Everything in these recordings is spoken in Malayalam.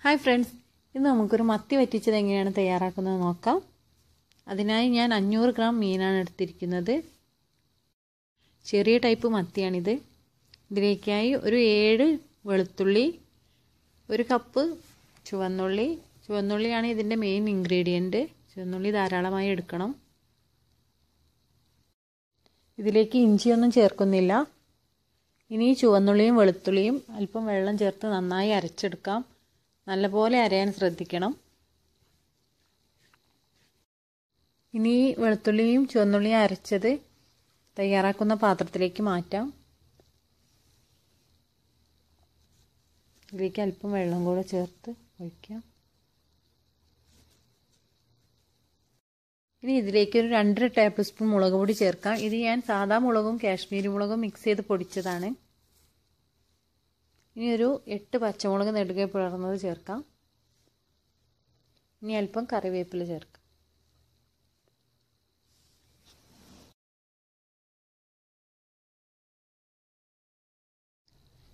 ഹായ് ഫ്രണ്ട്സ്, ഇന്ന് നമുക്കൊരു മത്തി വറ്റിച്ചത് എങ്ങനെയാണ് തയ്യാറാക്കുന്നത് നോക്കാം. അതിനായി ഞാൻ 500 ഗ്രാം മീനാണ് എടുത്തിരിക്കുന്നത്. ചെറിയ ടൈപ്പ് മത്തിയാണിത്. ഇതിലേക്കായി ഒരു 7 വെളുത്തുള്ളി, 1 കപ്പ് ചുവന്നുള്ളിയാണ് ഇതിൻ്റെ മെയിൻ ഇൻഗ്രീഡിയൻറ്റ്. ചുവന്നുള്ളി ധാരാളമായി എടുക്കണം. ഇതിലേക്ക് ഇഞ്ചിയൊന്നും ചേർക്കുന്നില്ല. ഇനി ചുവന്നുള്ളിയും വെളുത്തുള്ളിയും അല്പം വെള്ളം ചേർത്ത് നന്നായി അരച്ചെടുക്കാം. നല്ലപോലെ അരയാൻ ശ്രദ്ധിക്കണം. ഇനി വെളുത്തുള്ളിയും ചുവന്നുള്ളിയും അരച്ചത് തയ്യാറാക്കുന്ന പാത്രത്തിലേക്ക് മാറ്റാം. ഇതിലേക്ക് അല്പം വെള്ളം കൂടെ ചേർത്ത് ഒഴിക്കാം. ഇനി ഇതിലേക്ക് ഒരു 2.5 ടേബിൾ സ്പൂൺ മുളക് പൊടി ചേർക്കാം. ഇത് ഞാൻ സാദാ മുളകും കാശ്മീരി മുളകും മിക്സ് ചെയ്ത് പൊടിച്ചതാണ്. ഇനി ഒരു 8 പച്ചമുളക് നെടുകെ പിളർന്നത് ചേർക്കാം. ഇനി അല്പം കറിവേപ്പില ചേർക്കാം.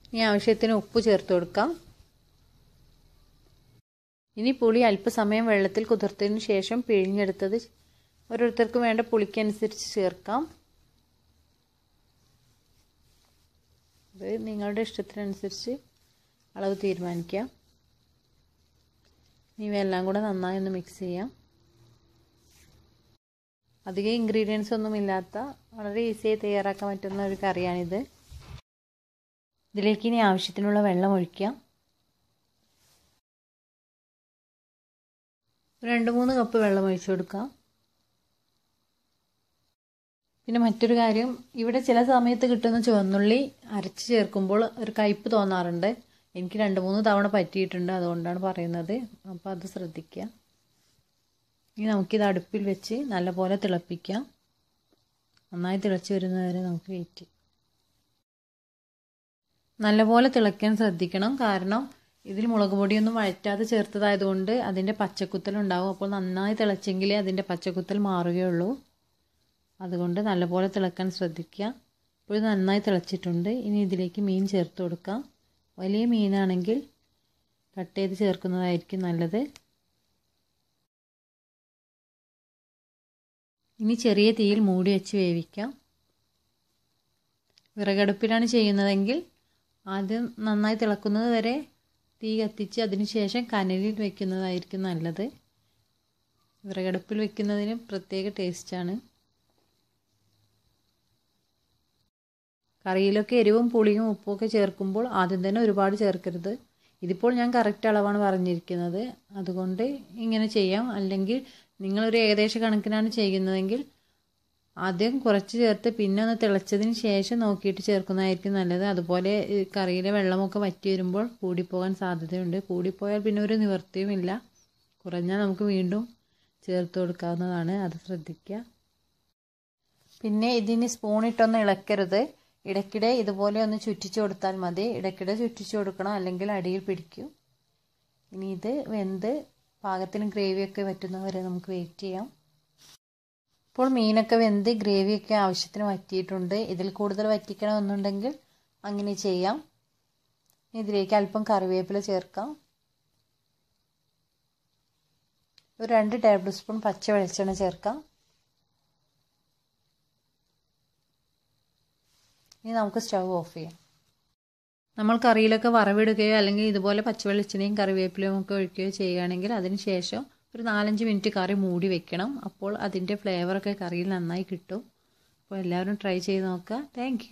ഇനി ആവശ്യത്തിന് ഉപ്പ് ചേർത്ത് കൊടുക്കാം. ഇനി പുളി അല്പസമയം വെള്ളത്തിൽ കുതിർത്തതിന് ശേഷം പിഴിഞ്ഞെടുത്തത് ഓരോരുത്തർക്കും വേണ്ട പുളിക്കനുസരിച്ച് ചേർക്കാം. അത് നിങ്ങളുടെ ഇഷ്ടത്തിനനുസരിച്ച് അളവ് തീരുമാനിക്കാം. ഇവയെല്ലാം കൂടെ നന്നായി ഒന്ന് മിക്സ് ചെയ്യാം. അധികം ഇൻഗ്രീഡിയൻസ് ഒന്നും ഇല്ലാത്ത വളരെ ഈസിയായി തയ്യാറാക്കാൻ പറ്റുന്ന ഒരു കറിയാണിത്. ഇതിലേക്ക് ഇനി ആവശ്യത്തിനുള്ള വെള്ളം ഒഴിക്കാം. 2-3 കപ്പ് വെള്ളം ഒഴിച്ചു കൊടുക്കാം. പിന്നെ മറ്റൊരു കാര്യം, ഇവിടെ ചില സമയത്ത് കിട്ടുന്ന ചുവന്നുള്ളി അരച്ച് ചേർക്കുമ്പോൾ ഒരു കയ്പ്പ് തോന്നാറുണ്ട്. എനിക്ക് 2-3 തവണ പറ്റിയിട്ടുണ്ട്, അതുകൊണ്ടാണ് പറയുന്നത്. അപ്പോൾ അത് ശ്രദ്ധിക്കുക. ഇനി നമുക്കിത് അടുപ്പിൽ വെച്ച് നല്ലപോലെ തിളപ്പിക്കാം. നന്നായി തിളച്ച് വരുന്നവരെ നമുക്ക് വെയിറ്റ് ചെയ്യാം. നല്ലപോലെ തിളയ്ക്കാൻ ശ്രദ്ധിക്കണം. കാരണം ഇതിൽ മുളക് പൊടിയൊന്നും വഴറ്റാതെ ചേർത്തതായതുകൊണ്ട് അതിൻ്റെ പച്ചക്കുത്തലുണ്ടാവും. അപ്പോൾ നന്നായി തിളച്ചെങ്കിലേ അതിൻ്റെ പച്ചക്കുത്തൽ മാറുകയുള്ളൂ. അതുകൊണ്ട് നല്ലപോലെ തിളക്കാൻ ശ്രദ്ധിക്കുക. ഇപ്പോൾ ഇത് നന്നായി തിളച്ചിട്ടുണ്ട്. ഇനി ഇതിലേക്ക് മീൻ ചേർത്ത് കൊടുക്കാം. വലിയ മീനാണെങ്കിൽ കട്ട് ചെയ്ത് ചേർക്കുന്നതായിരിക്കും നല്ലത്. ഇനി ചെറിയ തീയിൽ മൂടി വെച്ച് വേവിക്കാം. വിറകടുപ്പിലാണ് ചെയ്യുന്നതെങ്കിൽ ആദ്യം നന്നായി തിളക്കുന്നത് വരെ തീ കത്തിച്ച് അതിനുശേഷം കനലിൽ വെക്കുന്നതായിരിക്കും നല്ലത്. വിറകടുപ്പിൽ വെക്കുന്നതിന് പ്രത്യേക ടേസ്റ്റാണ്. കറിയിലൊക്കെ എരിവും പുളിയും ഉപ്പുമൊക്കെ ചേർക്കുമ്പോൾ ആദ്യം തന്നെ ഒരുപാട് ചേർക്കരുത്. ഇതിപ്പോൾ ഞാൻ കറക്റ്റ് അളവാണ് പറഞ്ഞിരിക്കുന്നത്, അതുകൊണ്ട് ഇങ്ങനെ ചെയ്യാം. അല്ലെങ്കിൽ നിങ്ങളൊരു ഏകദേശ കണക്കിനാണ് ചെയ്യുന്നതെങ്കിൽ ആദ്യം കുറച്ച് ചേർത്ത് പിന്നെ ഒന്ന് തിളച്ചതിന് ശേഷം നോക്കിയിട്ട് ചേർക്കുന്നതായിരിക്കും നല്ലത്. അതുപോലെ കറിയിലെ വെള്ളമൊക്കെ വറ്റി വരുമ്പോൾ കൂടിപ്പോകാൻ സാധ്യതയുണ്ട്. കൂടിപ്പോയാൽ പിന്നെ ഒരു നിവൃത്തിയുമില്ല. കുറഞ്ഞാൽ നമുക്ക് വീണ്ടും ചേർത്ത് കൊടുക്കാവുന്നതാണ്. അത് ശ്രദ്ധിക്കുക. പിന്നെ ഇതിന് സ്പൂണിട്ടൊന്നും ഇളക്കരുത്. ഇടയ്ക്കിടെ ഇതുപോലെ ഒന്ന് ചുറ്റിച്ചു കൊടുത്താൽ മതി. ഇടയ്ക്കിടെ ചുറ്റിച്ചു കൊടുക്കണം, അല്ലെങ്കിൽ അടിയിൽ പിടിക്കും. ഇനി ഇത് വെന്ത് പാകത്തിന് ഗ്രേവിയൊക്കെ വറ്റുന്നവരെ നമുക്ക് വെയിറ്റ് ചെയ്യാം. ഇപ്പോൾ മീനൊക്കെ വെന്ത് ഗ്രേവിയൊക്കെ ആവശ്യത്തിന് വറ്റിയിട്ടുണ്ട്. ഇതിൽ കൂടുതൽ വറ്റിക്കണമെന്നുണ്ടെങ്കിൽ അങ്ങനെ ചെയ്യാം. ഇതിലേക്ക് അല്പം കറിവേപ്പില ചേർക്കാം. ഒരു 2 ടേബിൾ സ്പൂൺ പച്ച വെളിച്ചെണ്ണ ചേർക്കാം. ഇനി നമുക്ക് സ്റ്റവ് ഓഫ് ചെയ്യാം. നമ്മൾ കറിയിലൊക്കെ വറവിടുകയോ അല്ലെങ്കിൽ ഇതുപോലെ പച്ചവെളിച്ചെണ്ണയും കറിവേപ്പിലയും ഒക്കെ ഒഴിക്കുകയോ ചെയ്യുകയാണെങ്കിൽ അതിന് ശേഷം ഒരു 4-5 മിനിറ്റ് കറി മൂടി വെക്കണം. അപ്പോൾ അതിൻ്റെ ഫ്ലേവറൊക്കെ കറിയിൽ നന്നായി കിട്ടും. അപ്പോൾ എല്ലാവരും ട്രൈ ചെയ്ത് നോക്കുക. താങ്ക്